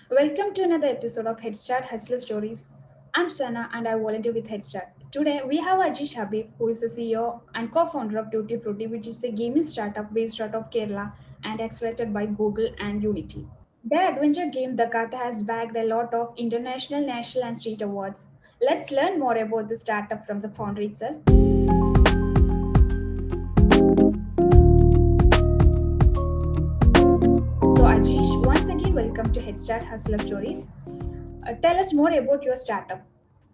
Welcome to another episode of Headstart Hustler Stories. I'm Sana and I volunteer with Headstart. Today we have Ajish Habib, who is the CEO and co-founder of Tuttifrutti, which is a gaming startup based out of Kerala and accelerated by Google and Unity. Their adventure game, The Katha, has bagged a lot of international, national, and state awards. Let's learn more about the startup from the founder itself. So, Ajish, once again, welcome to Headstart Hustler Stories. Tell us more about your startup.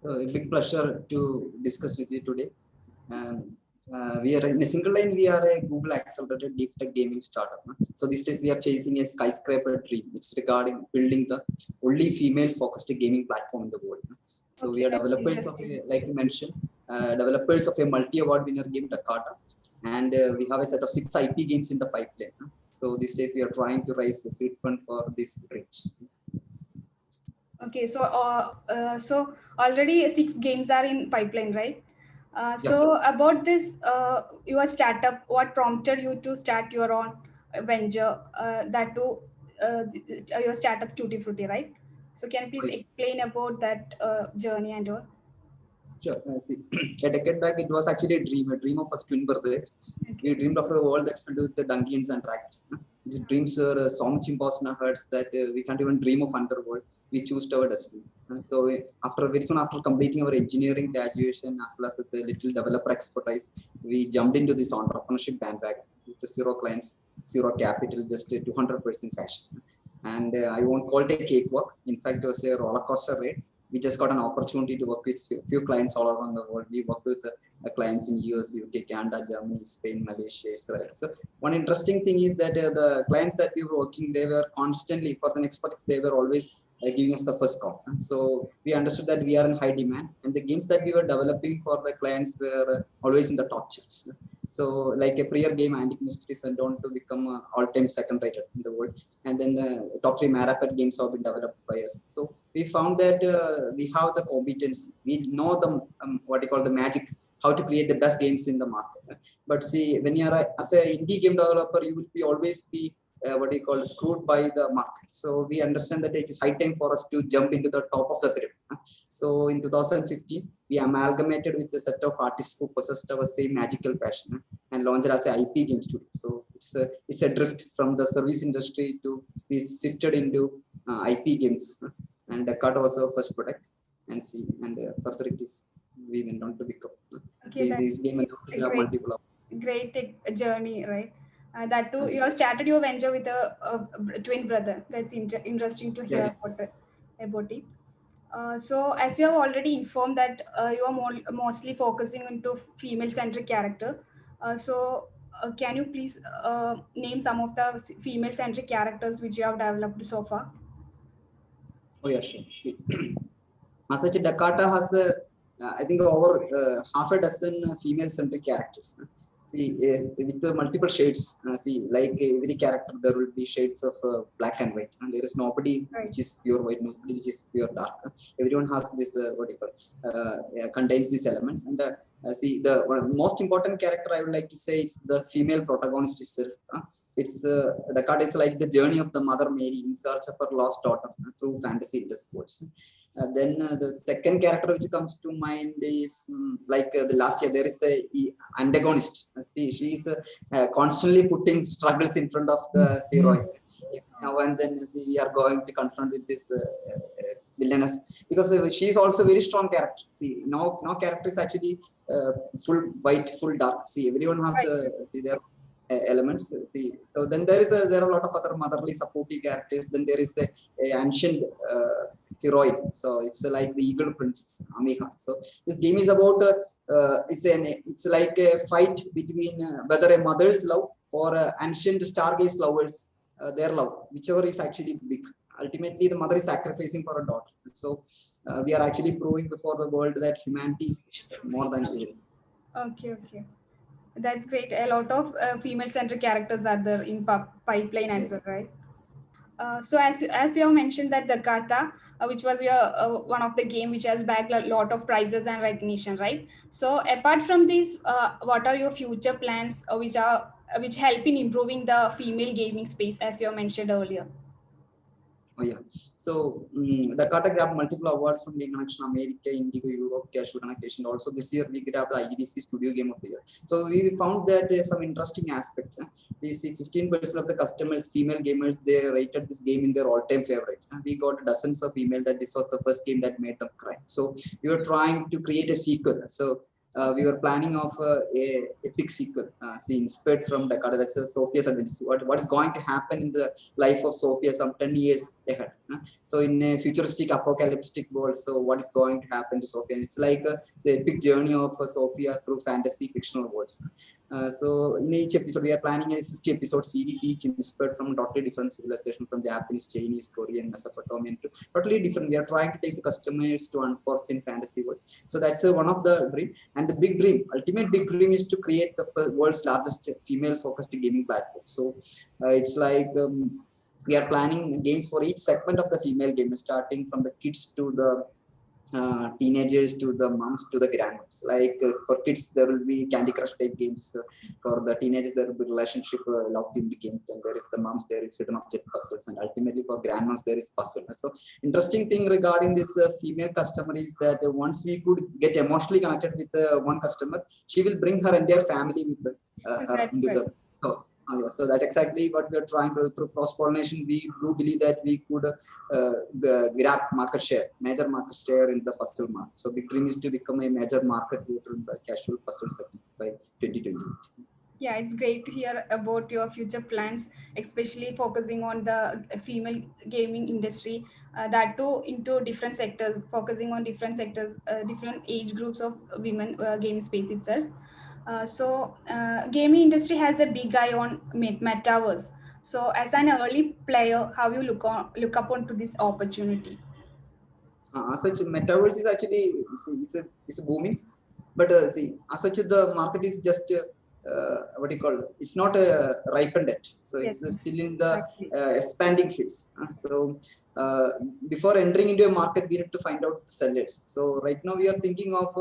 A big pleasure to discuss with you today. Um, we are in a single line. We are a Google accelerated deep tech gaming startup. So these days we are chasing a skyscraper dream. It's regarding building the only female focused gaming platform in the world. So Okay, we are that's developers of, interesting. like you mentioned, developers of a multi-award winner game, Takata, and we have a set of 6 IP games in the pipeline. So these days we are trying to raise a seed fund for these dreams. Okay, so already 6 games are in pipeline, right? Yeah. So about this, your startup, what prompted you to start your own venture? That too, your startup Tutti Frutti, right? So can you please explain about that journey and all? Sure. See, a decade back, it was actually a dream of us twin brothers. We Okay. dreamed of a world that filled with the donkeys and dragons. These dreams were so much impossible in our hearts that we can't even dream of another world. We chose our destiny. After very soon after completing our engineering graduation as well as with a little developer expertise, we jumped into this entrepreneurship bandwagon with the zero clients, zero capital, just a 200% fashion. And I won't call it a cakewalk. In fact, it was a roller coaster ride. We just got an opportunity to work with few clients all around the world. We worked with clients in US, UK, Canada, Germany, Spain, Malaysia, Israel. So one interesting thing is that the clients that we were working, they were constantly for the next projects, they were always giving us the first call. So we understood that we are in high demand, and the games that we were developing for the clients were always in the top charts. So like a prior game, Antique Mysteries went on to become all-time second rated in the world, and then the top 3 Marapet games have been developed by us. So we found that we have the competence, we know the what you call the magic, how to create the best games in the market. But see, when you are as an indie game developer, you will be always be what you call screwed by the market. So we understand that it is high time for us to jump into the top of the pyramid. So in 2015, we amalgamated with a set of artists who possessed our same magical passion and launched as an IP game studio. So it's a drift from the service industry to be shifted into IP games. And the cut was our first product, and see, and further it is we went on to become. Okay, See, that's this game went on to a have great, multiple. journey, right? That too, you have started your venture with a twin brother. That's interesting to Yeah, hear about it. So, as you have already informed that you are mostly focusing into female-centric character. Can you please name some of the female-centric characters which you have developed so far? oh yeah, sure. See, as such, Dakota has, I think, over half a dozen female-centric characters. See, with the multiple shades. See, like every character, there will be shades of black and white, and there is nobody Right. which is pure white, nobody which is pure dark. Everyone has this, what do you call, contains these elements. And see, the most important character I would like to say is the female protagonist itself. It's Dakota is like the journey of the Mother Mary in search of her lost daughter through fantasy intersports. Then the second character which comes to mind is like the last year there is a antagonist. See, she is constantly putting struggles in front of the heroine. Now and then see, we are going to confront with this villainous, because she is also very strong character. See, no character is actually full white, full dark. See, everyone has Right. see their elements. See, so then there are a lot of other motherly supportive characters. Then there is a ancient heroine. So it's like the eagle princess Amiha. So this game is about it's like a fight between whether a mother's love or ancient stargaze lovers, their love, whichever is actually big. Ultimately, the mother is sacrificing for a daughter. So we are actually proving before the world that humanity is more than evil. Okay. That's great. A lot of female-centric characters are there in pipeline Yeah. as well, right? So as you have mentioned that the Gata, which was your one of the game which has bagged a lot of prizes and recognition, right? So apart from these, what are your future plans which help in improving the female gaming space as you have mentioned earlier? Oh yeah. So Dakota grabbed multiple awards from Game Connection, America, Indigo, Europe, Casual Connection. Also this year we grabbed the IGDC Studio Game of the Year. So we found that some interesting aspect. We see 15% of the customers, female gamers, they rated this game in their all-time favorite. We got dozens of email that this was the first game that made them cry. So we were trying to create a sequel. So we were planning of a epic sequel, inspired from Dakota. That's Sophia's Adventures. What is going to happen in the life of Sophia some 10 years ahead? So in a futuristic apocalyptic world, so what is going to happen to Sophia? And it's like the epic journey of Sophia through fantasy fictional worlds. So in each episode, we are planning a 60 episode series, each inspired from totally different civilization, from Japanese, Chinese, Korean, Mesopotamian to totally different. We are trying to take the customers to unforeseen fantasy worlds. So that's one of the dream. And the big dream, ultimate big dream, is to create the world's largest female-focused gaming platform. So it's like we are planning games for each segment of the female game, starting from the kids to the teenagers to the moms to the grandmoms. Like for kids, there will be Candy Crush type games. For the teenagers, there will be relationship love themed games. And there is the moms, there is hidden object puzzles. And ultimately for grandmoms, there is puzzle. So interesting thing regarding this female customer is that once we could get emotionally connected with one customer, she will bring her entire family with her into the. Yeah, so that's exactly what we are trying to through cross pollination. We do believe that we could grab market share, major market share in the puzzle market. So big dream is to become a major market leader in the casual puzzle segment by 2020. Yeah, it's great to hear about your future plans, especially focusing on the female gaming industry, that too into different sectors, focusing on different sectors, different age groups of women game space itself. Gaming industry has a big eye on metaverse. So, as an early player, how you look upon to this opportunity? Such metaverse is actually is a booming, but see, as such the market is just what do you call it? It's not ripened yet, so Yes, it's still in the exactly. expanding phase. So uh, before entering into a market, we need to find out the sellers. So right now we are thinking of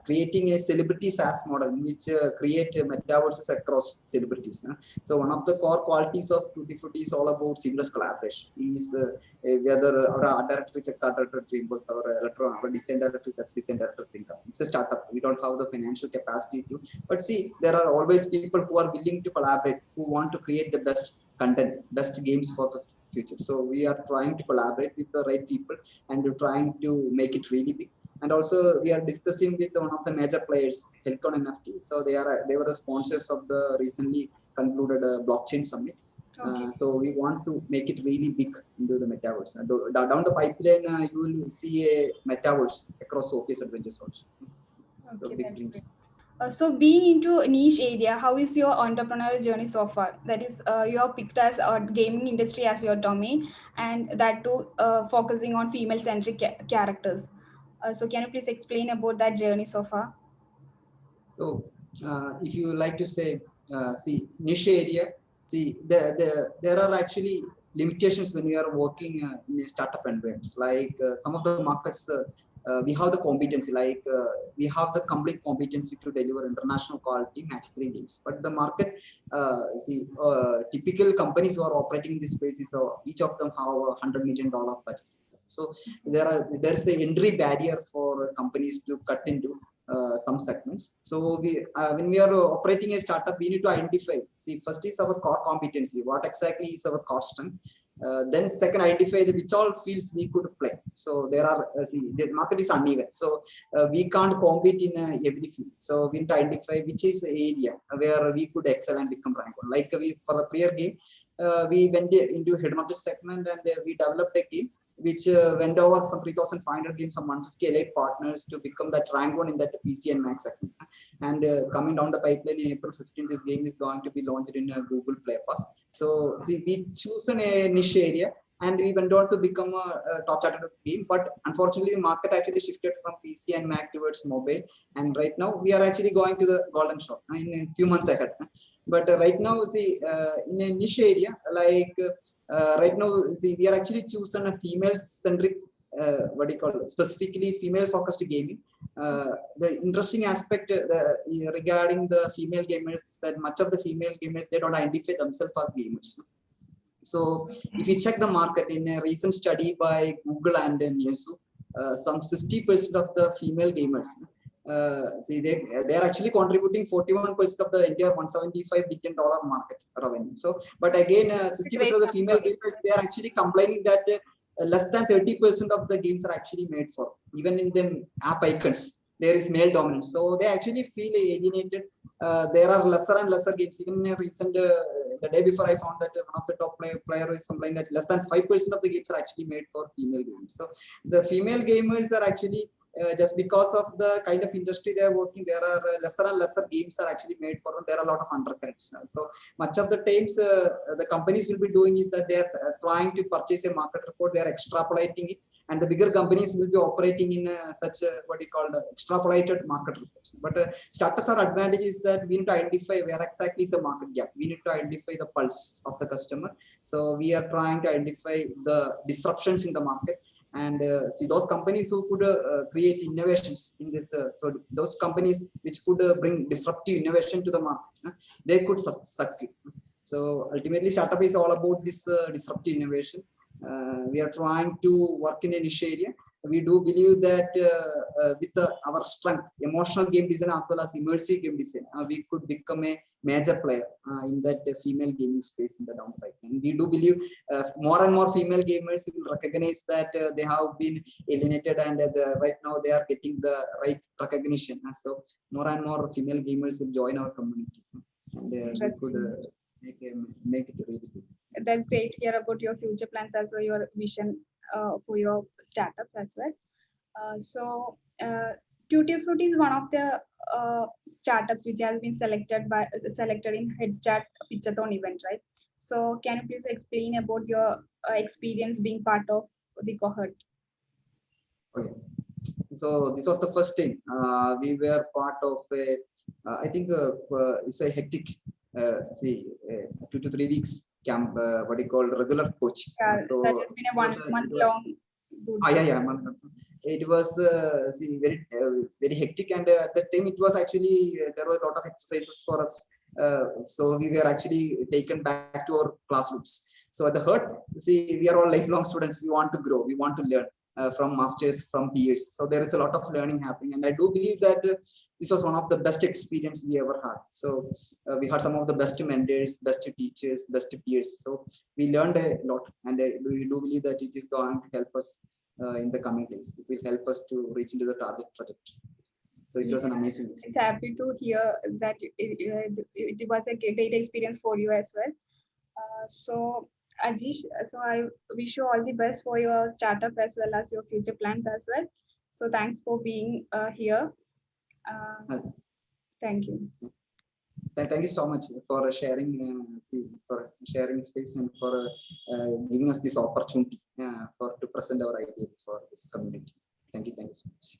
creating a celebrity SaaS model in which create metaverses across celebrities. So one of the core qualities of Tuttifrutti is all about seamless collaboration. Is whether our art director is ex art director, Dreamers, our design director is ex design director, Sinka. It's a startup. We don't have the financial capacity to, but see, there are always people who are willing to collaborate, who want to create the best content, best games for the future. So we are trying to collaborate with the right people and we're trying to make it really big. And also we are discussing with one of the major players, Helcon NFT. So they were the sponsors of the recently concluded blockchain summit. Okay. So we want to make it really big into the metaverse. Down the pipeline, you will see a metaverse across Sophie's Adventures also. So Okay, big that's dreams. great. So being into a niche area, how is your entrepreneurial journey so far? That is, you have picked as gaming industry as your domain, and that too focusing on female-centric characters. So can you please explain about that journey so far? So if you like to say, see niche area, see there are actually limitations when we are working in a startup environments. Like some of the markets, we have the competency, like we have the complete competency to deliver international quality match 3 games. But the market, typical companies who are operating in this space is each of them have $100 million budget. So there's a entry barrier for companies to cut into some segments. So when we are operating a startup, we need to identify. See, first is our core competency. What exactly is our core strength? Then second, identify which all fields we could play. So there are the market is uneven. So we can't compete in every field. So we need to identify which is the area where we could excel and become rank one. Like we for the player game, we went into hidden object segment and we developed a game which went over some 3,500 games, some 150 elite partners to become that rank one in that PC and Mac segment. And coming down the pipeline in April 15, this game is going to be launched in Google Play Pass. So see, we chosen a niche area and we went on to become a top charted game. But unfortunately, the market actually shifted from PC and Mac towards mobile. And right now, we are actually going to the golden shot in a few months ahead. But right now, see, in a niche area, like right now, see, we are actually choosing a female-centric, what do you call it, specifically female-focused gaming. The interesting aspect regarding the female gamers is that much of the female gamers, they don't identify themselves as gamers. So if you check the market in a recent study by Google and Nielsen, some 60% of the female gamers, see they are actually contributing 41% of the India $175 billion market revenue. So, but again, 60% of the female gamers, they are actually complaining that less than 30% of the games are actually made for. Even in the app icons, there is male dominance. So they actually feel alienated. There are lesser and lesser games. Even in a recent, the day before, I found that one of the top player is complaining that less than 5% of the games are actually made for female gamers. So the female gamers are actually just because of the kind of industry they are working, there are lesser and lesser games are actually made for them. There are a lot of undercurrents. So much of the times the companies will be doing is that they are trying to purchase a market report, they are extrapolating it, and the bigger companies will be operating in such what you call extrapolated market reports. But startups are advantage is that we need to identify where exactly is the market gap. We need to identify the pulse of the customer. So we are trying to identify the disruptions in the market. And see those companies who could create innovations in this, so those companies which could bring disruptive innovation to the market, they could succeed. So ultimately, startup is all about this disruptive innovation. We are trying to work in a niche area. We do believe that with our strength, emotional game design as well as immersive game design, we could become a major player in that female gaming space in the down pipeline. We do believe more and more female gamers will recognize that they have been alienated, and right now they are getting the right recognition. So more and more female gamers will join our community, and we could make it really good. That's great to hear about your future plans as well, your vision for your startup as well. Tuttifrutti is one of the startups which has been selected in Headstart Pitchathon event, right? So can you please explain about your experience being part of the cohort? Okay. So this was the first time we were part of a, I think it's a hectic, 2 to 3 weeks camp, what you call regular coach. Yeah, So that has been a 1 month long. It was very hectic, and at that time it was actually there were a lot of exercises for us. So we were actually taken back to our classrooms. So at the hurt, see, we are all lifelong students. We want to grow. We want to learn. From masters, from peers. So there is a lot of learning happening. And I do believe that this was one of the best experience we ever had. So we had some of the best mentors, best teachers, best peers. So we learned a lot, and we do believe that it is going to help us in the coming days. It will help us to reach into the target trajectory. So it was an amazing experience. It's happy to hear that it was a great experience for you as well. So Ajish, so I wish you all the best for your startup as well as your future plans as well. So thanks for being here. Thank you. Thank you so much for sharing, space, and for giving us this opportunity to present our idea for this community. Thank you so much.